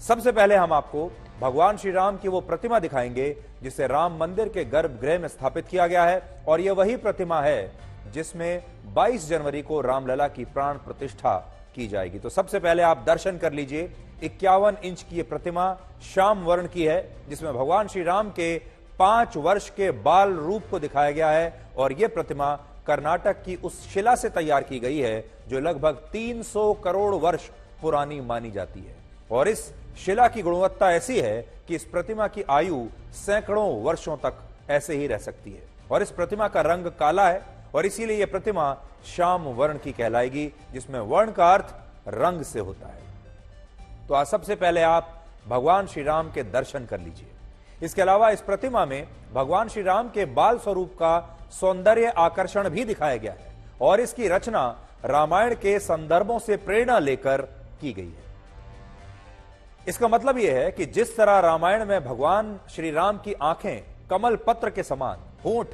सबसे पहले हम आपको भगवान श्री राम की वो प्रतिमा दिखाएंगे जिसे राम मंदिर के गर्भगृह में स्थापित किया गया है, और यह वही प्रतिमा है जिसमें 22 जनवरी को रामलला की प्राण प्रतिष्ठा की जाएगी। तो सबसे पहले आप दर्शन कर लीजिए। 51 इंच की यह प्रतिमा श्याम वर्ण की है, जिसमें भगवान श्री राम के 5 वर्ष के बाल रूप को दिखाया गया है, और यह प्रतिमा कर्नाटक की उस शिला से तैयार की गई है जो लगभग 300 करोड़ वर्ष पुरानी मानी जाती है। और इस शिला की गुणवत्ता ऐसी है कि इस प्रतिमा की आयु सैकड़ों वर्षों तक ऐसे ही रह सकती है। और इस प्रतिमा का रंग काला है, और इसीलिए यह प्रतिमा श्याम वर्ण की कहलाएगी, जिसमें वर्ण का अर्थ रंग से होता है। तो आज सबसे पहले आप भगवान श्री राम के दर्शन कर लीजिए। इसके अलावा इस प्रतिमा में भगवान श्री राम के बाल स्वरूप का सौंदर्य आकर्षण भी दिखाया गया है, और इसकी रचना रामायण के संदर्भों से प्रेरणा लेकर की गई है। इसका मतलब यह है कि जिस तरह रामायण में भगवान श्री राम की आंखें कमल पत्र के समान, होंठ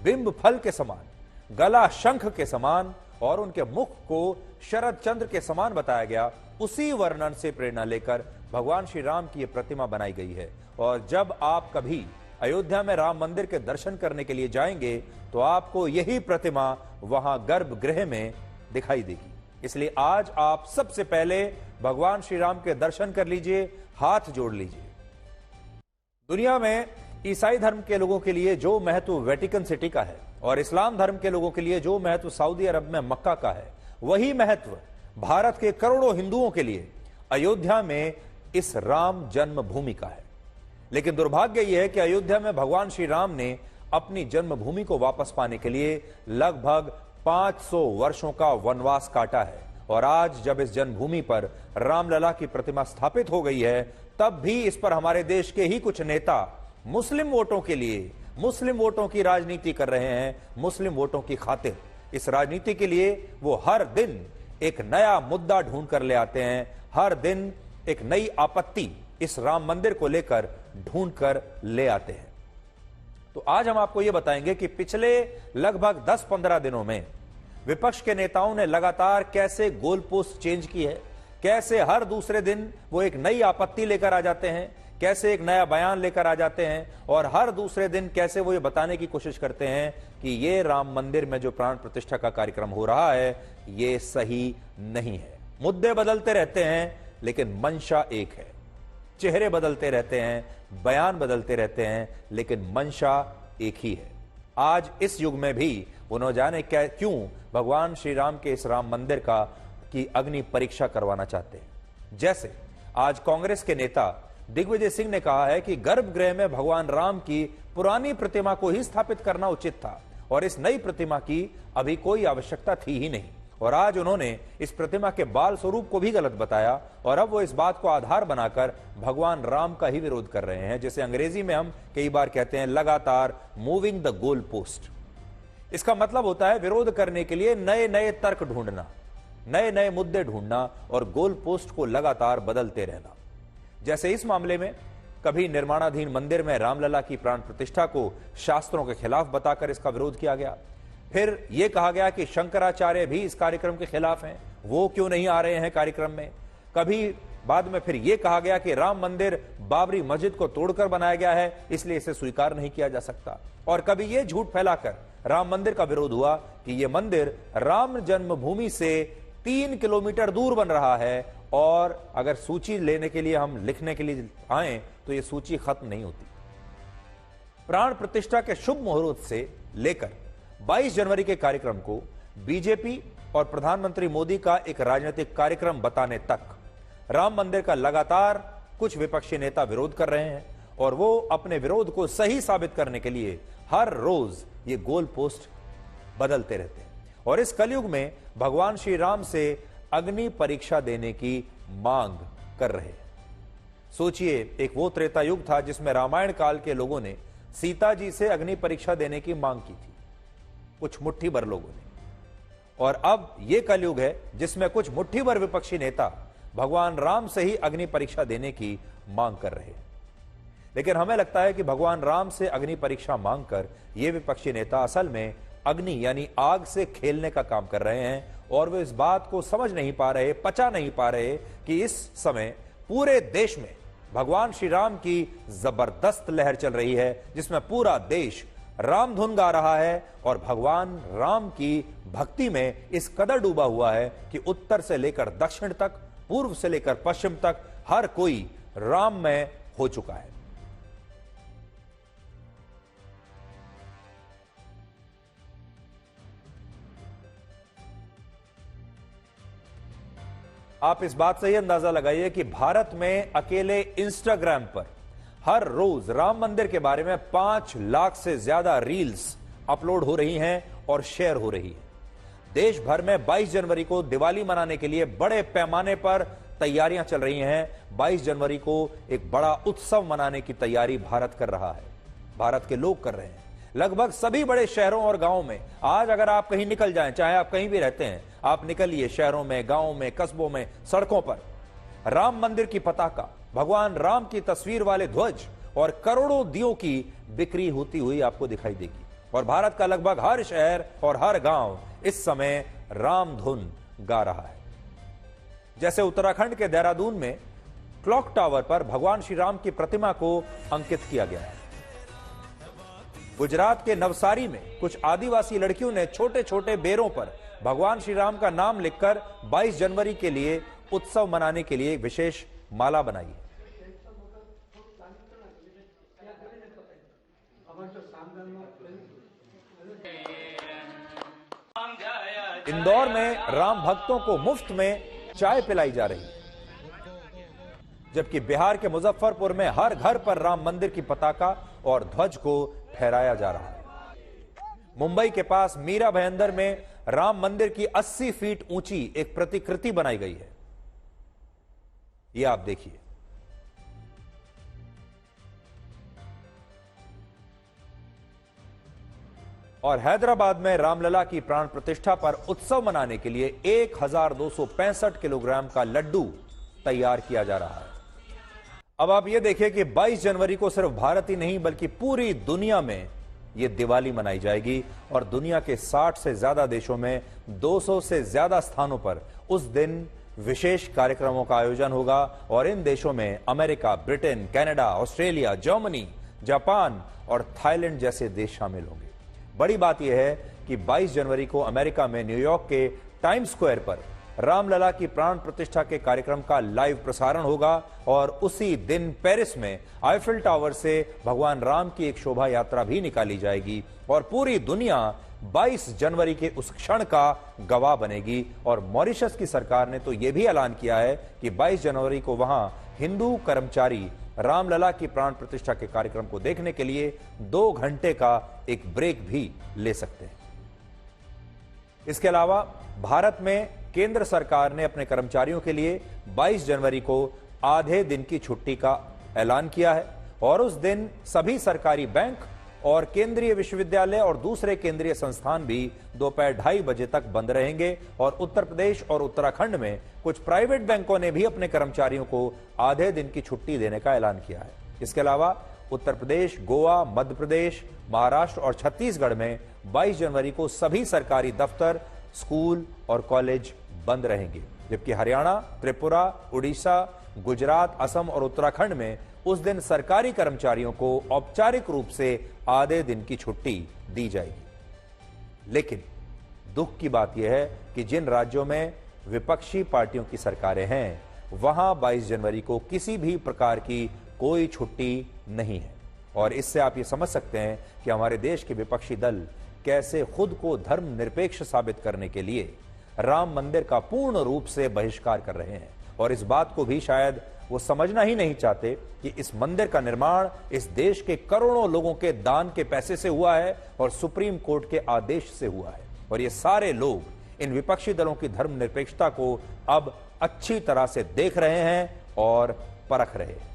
बिंब फल के समान, गला शंख के समान और उनके मुख को शरद चंद्र के समान बताया गया, उसी वर्णन से प्रेरणा लेकर भगवान श्री राम की यह प्रतिमा बनाई गई है। और जब आप कभी अयोध्या में राम मंदिर के दर्शन करने के लिए जाएंगे तो आपको यही प्रतिमा वहां गर्भगृह में दिखाई देगी। इसलिए आज आप सबसे पहले भगवान श्री राम के दर्शन कर लीजिए, हाथ जोड़ लीजिए। दुनिया में ईसाई धर्म के लोगों के लिए जो महत्व वेटिकन सिटी का है और इस्लाम धर्म के लोगों के लिए जो महत्व सऊदी अरब में मक्का का है, वही महत्व भारत के करोड़ों हिंदुओं के लिए अयोध्या में इस राम जन्मभूमि का है। लेकिन दुर्भाग्य यह है कि अयोध्या में भगवान श्री राम ने अपनी जन्मभूमि को वापस पाने के लिए लगभग 500 वर्षों का वनवास काटा है। और आज जब इस जन्मभूमि पर रामलला की प्रतिमा स्थापित हो गई है, तब भी इस पर हमारे देश के ही कुछ नेता मुस्लिम वोटों के लिए, मुस्लिम वोटों की राजनीति कर रहे हैं। मुस्लिम वोटों की खातिर इस राजनीति के लिए वो हर दिन एक नया मुद्दा ढूंढ कर ले आते हैं, हर दिन एक नई आपत्ति इस राम मंदिर को लेकर ढूंढ कर ले आते हैं। तो आज हम आपको यह बताएंगे कि पिछले लगभग 10-15 दिनों में विपक्ष के नेताओं ने लगातार कैसे गोल पोस्ट चेंज की है, कैसे हर दूसरे दिन वो एक नई आपत्ति लेकर आ जाते हैं, कैसे एक नया बयान लेकर आ जाते हैं, और हर दूसरे दिन कैसे वो ये बताने की कोशिश करते हैं कि ये राम मंदिर में जो प्राण प्रतिष्ठा का कार्यक्रम हो रहा है ये सही नहीं है। मुद्दे बदलते रहते हैं लेकिन मंशा एक है, चेहरे बदलते रहते हैं, बयान बदलते रहते हैं, लेकिन मंशा एक ही है। आज इस युग में भी वो न जाने क्यों भगवान श्री राम के इस राम मंदिर की अग्नि परीक्षा करवाना चाहते हैं। जैसे आज कांग्रेस के नेता दिग्विजय सिंह ने कहा है कि गर्भगृह में भगवान राम की पुरानी प्रतिमा को ही स्थापित करना उचित था और इस नई प्रतिमा की अभी कोई आवश्यकता थी ही नहीं। और आज उन्होंने इस प्रतिमा के बाल स्वरूप को भी गलत बताया, और अब वो इस बात को आधार बनाकर भगवान राम का ही विरोध कर रहे हैं, जिसे अंग्रेजी में हम कई बार कहते हैं लगातार मूविंग द गोल पोस्ट। इसका मतलब होता है विरोध करने के लिए नए नए तर्क ढूंढना, नए नए मुद्दे ढूंढना और गोल पोस्ट को लगातार बदलते रहना। जैसे इस मामले में कभी निर्माणाधीन मंदिर में रामलला की प्राण प्रतिष्ठा को शास्त्रों के खिलाफ बताकर इसका विरोध किया गया। फिर यह कहा गया कि शंकराचार्य भी इस कार्यक्रम के खिलाफ हैं, वो क्यों नहीं आ रहे हैं कार्यक्रम में। कभी बाद में फिर यह कहा गया कि राम मंदिर बाबरी मस्जिद को तोड़कर बनाया गया है, इसलिए इसे स्वीकार नहीं किया जा सकता। और कभी यह झूठ फैलाकर राम मंदिर का विरोध हुआ कि यह मंदिर राम जन्मभूमि से 3 किलोमीटर दूर बन रहा है, और अगर सूची लेने के लिए हम लिखने के लिए आए तो यह सूची खत्म नहीं होती। प्राण प्रतिष्ठा के शुभ मुहूर्त से लेकर 22 जनवरी के कार्यक्रम को बीजेपी और प्रधानमंत्री मोदी का एक राजनीतिक कार्यक्रम बताने तक राम मंदिर का लगातार कुछ विपक्षी नेता विरोध कर रहे हैं, और वो अपने विरोध को सही साबित करने के लिए हर रोज ये गोल पोस्ट बदलते रहते हैं। और इस कलयुग में भगवान श्री राम से अग्नि परीक्षा देने की मांग कर रहे हैं। सोचिए, एक वो त्रेता युग था जिसमें रामायण काल के लोगों ने सीता जी से अग्नि परीक्षा देने की मांग की थी, कुछ मुट्ठी भर लोगों ने, और अब यह कलयुग है जिसमें कुछ मुट्ठी भर विपक्षी नेता भगवान राम से ही अग्नि परीक्षा देने की मांग कर रहे हैं। लेकिन हमें लगता है कि भगवान राम से अग्नि परीक्षा मांगकर ये विपक्षी नेता असल में अग्नि यानी आग से खेलने का काम कर रहे हैं, और वे इस बात को समझ नहीं पा रहे, पचा नहीं पा रहे कि इस समय पूरे देश में भगवान श्री राम की जबरदस्त लहर चल रही है, जिसमें पूरा देश राम धुन गा रहा है और भगवान राम की भक्ति में इस कदर डूबा हुआ है कि उत्तर से लेकर दक्षिण तक, पूर्व से लेकर पश्चिम तक हर कोई राममय हो चुका है। आप इस बात से ही अंदाजा लगाइए कि भारत में अकेले इंस्टाग्राम पर हर रोज राम मंदिर के बारे में 5 लाख से ज्यादा रील्स अपलोड हो रही हैं और शेयर हो रही है। देश भर में 22 जनवरी को दिवाली मनाने के लिए बड़े पैमाने पर तैयारियां चल रही हैं। 22 जनवरी को एक बड़ा उत्सव मनाने की तैयारी भारत कर रहा है, भारत के लोग कर रहे हैं। लगभग सभी बड़े शहरों और गांवों में आज अगर आप कहीं निकल जाएं, चाहे आप कहीं भी रहते हैं, आप निकलिए शहरों में, गांवों में, कस्बों में, सड़कों पर राम मंदिर की पताका, भगवान राम की तस्वीर वाले ध्वज और करोड़ों दियों की बिक्री होती हुई आपको दिखाई देगी। और भारत का लगभग हर शहर और हर गांव इस समय राम धुन गा रहा है। जैसे उत्तराखंड के देहरादून में क्लॉक टावर पर भगवान श्री राम की प्रतिमा को अंकित किया गया है। गुजरात के नवसारी में कुछ आदिवासी लड़कियों ने छोटे छोटे बेरों पर भगवान श्री राम का नाम लिखकर 22 जनवरी के लिए उत्सव मनाने के लिए विशेष माला बनाई है। इंदौर में राम भक्तों को मुफ्त में चाय पिलाई जा रही है, जबकि बिहार के मुजफ्फरपुर में हर घर पर राम मंदिर की पताका और ध्वज को फहराया जा रहा है। मुंबई के पास मीरा भयंदर में राम मंदिर की 80 फीट ऊंची एक प्रतिकृति बनाई गई है, यह आप देखिए। और हैदराबाद में रामलला की प्राण प्रतिष्ठा पर उत्सव मनाने के लिए 1265 किलोग्राम का लड्डू तैयार किया जा रहा है। अब आप यह देखिए कि 22 जनवरी को सिर्फ भारत ही नहीं बल्कि पूरी दुनिया में यह दिवाली मनाई जाएगी और दुनिया के 60 से ज्यादा देशों में 200 से ज्यादा स्थानों पर उस दिन विशेष कार्यक्रमों का आयोजन होगा। और इन देशों में America, Britain, Canada, Australia, Germany, Japan और थाईलैंड जैसे देश शामिल होंगे। बड़ी बात यह है कि 22 जनवरी को अमेरिका में न्यूयॉर्क के टाइम्स स्क्वायर पर रामलला की प्राण प्रतिष्ठा के कार्यक्रम का लाइव प्रसारण होगा और उसी दिन पेरिस में आईफिल टावर से भगवान राम की एक शोभा यात्रा भी निकाली जाएगी और पूरी दुनिया 22 जनवरी के उस क्षण का गवाह बनेगी। और मॉरिशस की सरकार ने तो यह भी ऐलान किया है कि 22 जनवरी को वहां हिंदू कर्मचारी रामलला की प्राण प्रतिष्ठा के कार्यक्रम को देखने के लिए 2 घंटे का एक ब्रेक भी ले सकते हैं। इसके अलावा भारत में केंद्र सरकार ने अपने कर्मचारियों के लिए 22 जनवरी को आधे दिन की छुट्टी का ऐलान किया है और उस दिन सभी सरकारी बैंक और केंद्रीय विश्वविद्यालय और दूसरे केंद्रीय संस्थान भी दोपहर 2:30 बजे तक बंद रहेंगे। और उत्तर प्रदेश और उत्तराखंड में कुछ प्राइवेट बैंकों ने भी अपने कर्मचारियों को आधे दिन की छुट्टी देने का ऐलान किया है। इसके अलावा उत्तर प्रदेश, गोवा, मध्य प्रदेश, महाराष्ट्र और छत्तीसगढ़ में 22 जनवरी को सभी सरकारी दफ्तर, स्कूल और कॉलेज बंद रहेंगे, जबकि हरियाणा, त्रिपुरा, उड़ीसा, गुजरात, असम और उत्तराखंड में उस दिन सरकारी कर्मचारियों को औपचारिक रूप से आधे दिन की छुट्टी दी जाएगी। लेकिन दुख की बात यह है कि जिन राज्यों में विपक्षी पार्टियों की सरकारें हैं, वहां 22 जनवरी को किसी भी प्रकार की कोई छुट्टी नहीं है। और इससे आप ये समझ सकते हैं कि हमारे देश के विपक्षी दल कैसे खुद को धर्मनिरपेक्ष साबित करने के लिए राम मंदिर का पूर्ण रूप से बहिष्कार कर रहे हैं। और इस बात को भी शायद वो समझना ही नहीं चाहते कि इस मंदिर का निर्माण इस देश के करोड़ों लोगों के दान के पैसे से हुआ है और सुप्रीम कोर्ट के आदेश से हुआ है। और ये सारे लोग इन विपक्षी दलों की धर्मनिरपेक्षता को अब अच्छी तरह से देख रहे हैं और परख रहे हैं।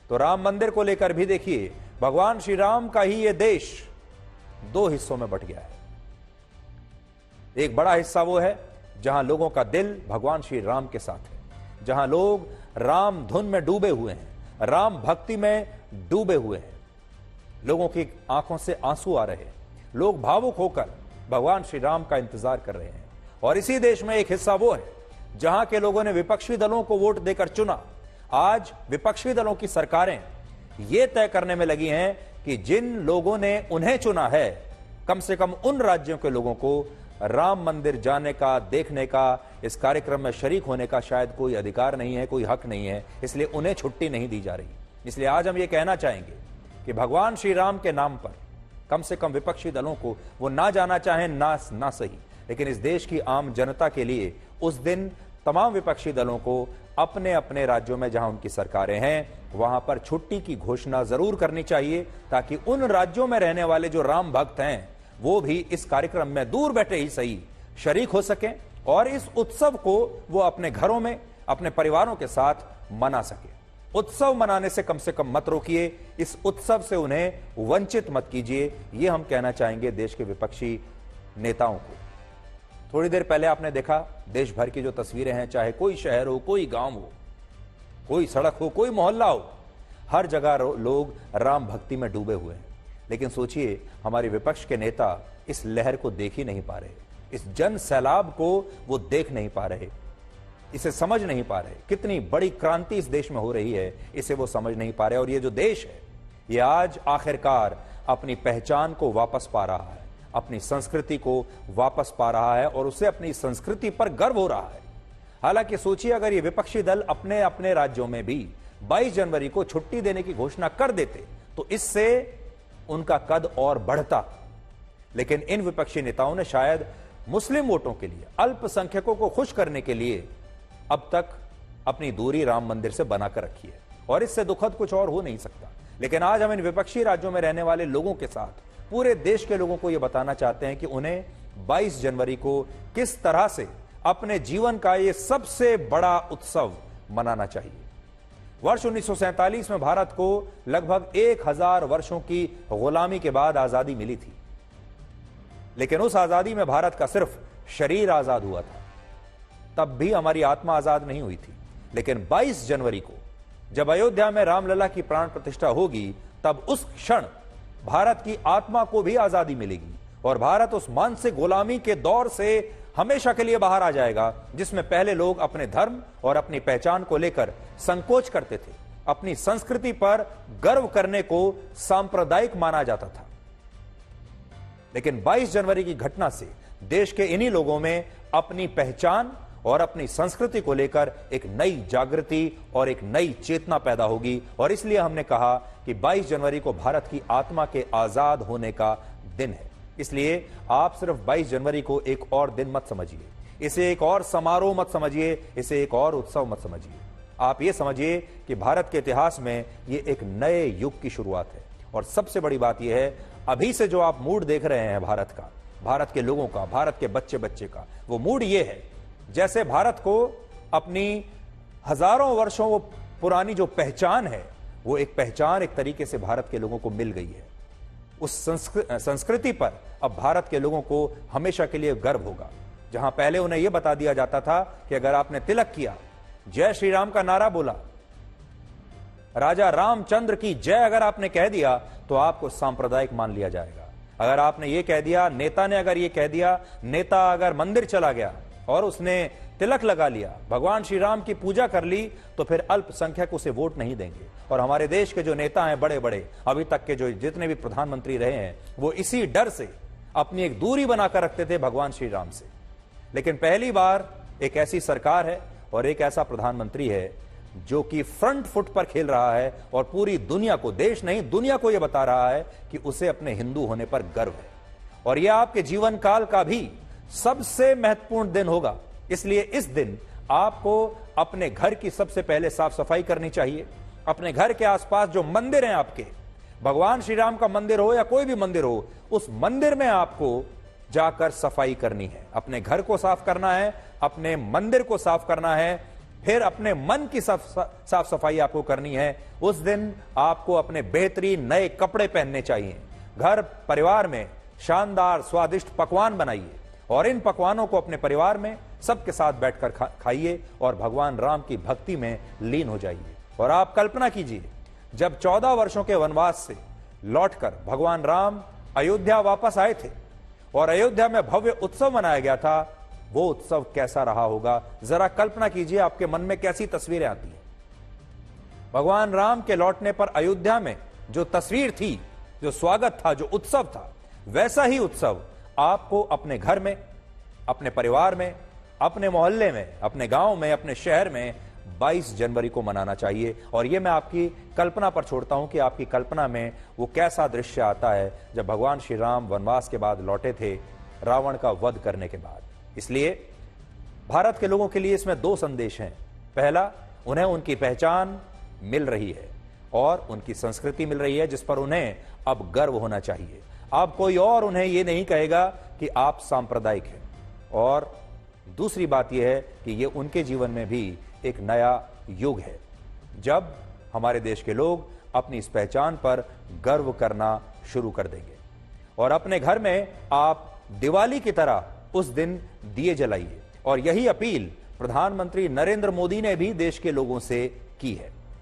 तो राम मंदिर को लेकर भी देखिए, भगवान श्री राम का ही ये देश 2 हिस्सों में बंट गया है। एक बड़ा हिस्सा वो है जहां लोगों का दिल भगवान श्री राम के साथ है, जहां लोग राम धुन में डूबे हुए हैं, राम भक्ति में डूबे हुए हैं। लोगों की आंखों से आंसू आ रहे हैं, लोग भावुक होकर भगवान श्री राम का इंतजार कर रहे हैं। और इसी देश में एक हिस्सा वो है जहां के लोगों ने विपक्षी दलों को वोट देकर चुना, आज विपक्षी दलों की सरकारें यह तय करने में लगी हैं कि जिन लोगों ने उन्हें चुना है, कम से कम उन राज्यों के लोगों को राम मंदिर जाने का, देखने का, इस कार्यक्रम में शरीक होने का शायद कोई अधिकार नहीं है, कोई हक नहीं है, इसलिए उन्हें छुट्टी नहीं दी जा रही। इसलिए आज हम ये कहना चाहेंगे कि भगवान श्री राम के नाम पर कम से कम विपक्षी दलों को वो ना जाना चाहें ना सही, लेकिन इस देश की आम जनता के लिए उस दिन तमाम विपक्षी दलों को अपने अपने राज्यों में जहां उनकी सरकारें हैं वहां पर छुट्टी की घोषणा जरूर करनी चाहिए, ताकि उन राज्यों में रहने वाले जो राम भक्त हैं वो भी इस कार्यक्रम में दूर बैठे ही सही शरीक हो सकें और इस उत्सव को वो अपने घरों में अपने परिवारों के साथ मना सके। उत्सव मनाने से कम मत रोकिए, इस उत्सव से उन्हें वंचित मत कीजिए, ये हम कहना चाहेंगे देश के विपक्षी नेताओं को। थोड़ी देर पहले आपने देखा देश भर की जो तस्वीरें हैं, चाहे कोई शहर हो, कोई गांव हो, कोई सड़क हो, कोई मोहल्ला हो, हर जगह लोग राम भक्ति में डूबे हुए हैं। लेकिन सोचिए, हमारे विपक्ष के नेता इस लहर को देख ही नहीं पा रहे, इस जन सैलाब को वो देख नहीं पा रहे, इसे समझ नहीं पा रहे। कितनी बड़ी क्रांति इस देश में हो रही है, इसे वो समझ नहीं पा रहे। और ये जो देश है, ये आज आखिरकार अपनी पहचान को वापस पा रहा है, अपनी संस्कृति को वापस पा रहा है और उसे अपनी संस्कृति पर गर्व हो रहा है। हालांकि सोचिए, अगर ये विपक्षी दल अपने अपने राज्यों में भी 22 जनवरी को छुट्टी देने की घोषणा कर देते तो इससे उनका कद और बढ़ता। लेकिन इन विपक्षी नेताओं ने शायद मुस्लिम वोटों के लिए, अल्पसंख्यकों को खुश करने के लिए अब तक अपनी दूरी राम मंदिर से बनाकर रखी है और इससे दुखद कुछ और हो नहीं सकता। लेकिन आज हम इन विपक्षी राज्यों में रहने वाले लोगों के साथ पूरे देश के लोगों को यह बताना चाहते हैं कि उन्हें 22 जनवरी को किस तरह से अपने जीवन का यह सबसे बड़ा उत्सव मनाना चाहिए। वर्ष 1947 में भारत को लगभग 1000 वर्षों की गुलामी के बाद आजादी मिली थी, लेकिन उस आजादी में भारत का सिर्फ शरीर आजाद हुआ था, तब भी हमारी आत्मा आजाद नहीं हुई थी। लेकिन 22 जनवरी को जब अयोध्या में रामलला की प्राण प्रतिष्ठा होगी, तब उस क्षण भारत की आत्मा को भी आजादी मिलेगी और भारत उस मानसिक गुलामी के दौर से हमेशा के लिए बाहर आ जाएगा, जिसमें पहले लोग अपने धर्म और अपनी पहचान को लेकर संकोच करते थे, अपनी संस्कृति पर गर्व करने को सांप्रदायिक माना जाता था। लेकिन 22 जनवरी की घटना से देश के इन्हीं लोगों में अपनी पहचान और अपनी संस्कृति को लेकर एक नई जागृति और एक नई चेतना पैदा होगी। और इसलिए हमने कहा कि 22 जनवरी को भारत की आत्मा के आजाद होने का दिन है। इसलिए आप सिर्फ 22 जनवरी को एक और दिन मत समझिए, इसे एक और समारोह मत समझिए, इसे एक और उत्सव मत समझिए। आप ये समझिए कि भारत के इतिहास में ये एक नए युग की शुरुआत है। और सबसे बड़ी बात यह है, अभी से जो आप मूड देख रहे हैं भारत का, भारत के लोगों का, भारत के बच्चे बच्चे का, वो मूड ये है जैसे भारत को अपनी हजारों वर्षों पुरानी जो पहचान है, वो एक पहचान एक तरीके से भारत के लोगों को मिल गई है। उस संस्कृति पर अब भारत के लोगों को हमेशा के लिए गर्व होगा। जहां पहले उन्हें यह बता दिया जाता था कि अगर आपने तिलक किया, जय श्री राम का नारा बोला, राजा रामचंद्र की जय अगर आपने कह दिया, तो आपको सांप्रदायिक मान लिया जाएगा। अगर आपने ये कह दिया, नेता ने अगर ये कह दिया, नेता अगर मंदिर चला गया और उसने तिलक लगा लिया, भगवान श्री राम की पूजा कर ली, तो फिर अल्पसंख्यक उसे वोट नहीं देंगे। और हमारे देश के जो नेता हैं, बड़े बड़े अभी तक के जो जितने भी प्रधानमंत्री रहे हैं, वो इसी डर से अपनी एक दूरी बनाकर रखते थे भगवान श्री राम से। लेकिन पहली बार एक ऐसी सरकार है और एक ऐसा प्रधानमंत्री है जो कि फ्रंट फुट पर खेल रहा है और पूरी दुनिया को, देश नहीं दुनिया को यह बता रहा है कि उसे अपने हिंदू होने पर गर्व है। और यह आपके जीवन काल का भी सबसे महत्वपूर्ण दिन होगा। इसलिए इस दिन आपको अपने घर की सबसे पहले साफ सफाई करनी चाहिए। अपने घर के आसपास जो मंदिर हैं आपके, भगवान श्री राम का मंदिर हो या कोई भी मंदिर हो, उस मंदिर में आपको जाकर सफाई करनी है। अपने घर को साफ करना है, अपने मंदिर को साफ करना है, फिर अपने मन की साफ सफाई आपको करनी है। उस दिन आपको अपने बेहतरीन नए कपड़े पहनने चाहिए। घर परिवार में शानदार स्वादिष्ट पकवान बनाइए और इन पकवानों को अपने परिवार में सबके साथ बैठकर खाइए और भगवान राम की भक्ति में लीन हो जाइए। और आप कल्पना कीजिए, जब 14 वर्षों के वनवास से लौटकर भगवान राम अयोध्या वापस आए थे और अयोध्या में भव्य उत्सव मनाया गया था, वो उत्सव कैसा रहा होगा। जरा कल्पना कीजिए, आपके मन में कैसी तस्वीरें आती हैं। भगवान राम के लौटने पर अयोध्या में जो तस्वीर थी, जो स्वागत था, जो उत्सव था, वैसा ही उत्सव आपको अपने घर में, अपने परिवार में, अपने मोहल्ले में, अपने गांव में, अपने शहर में 22 जनवरी को मनाना चाहिए। और यह मैं आपकी कल्पना पर छोड़ता हूं कि आपकी कल्पना में वो कैसा दृश्य आता है जब भगवान श्री राम वनवास के बाद लौटे थे, रावण का वध करने के बाद। इसलिए भारत के लोगों के लिए इसमें 2 संदेश हैं। पहला, उन्हें उनकी पहचान मिल रही है और उनकी संस्कृति मिल रही है जिस पर उन्हें अब गर्व होना चाहिए। अब कोई और उन्हें यह नहीं कहेगा कि आप सांप्रदायिक हैं। और दूसरी बात यह है कि यह उनके जीवन में भी एक नया युग है जब हमारे देश के लोग अपनी इस पहचान पर गर्व करना शुरू कर देंगे। और अपने घर में आप दिवाली की तरह उस दिन दिए जलाइए। और यही अपील प्रधानमंत्री नरेंद्र मोदी ने भी देश के लोगों से की है।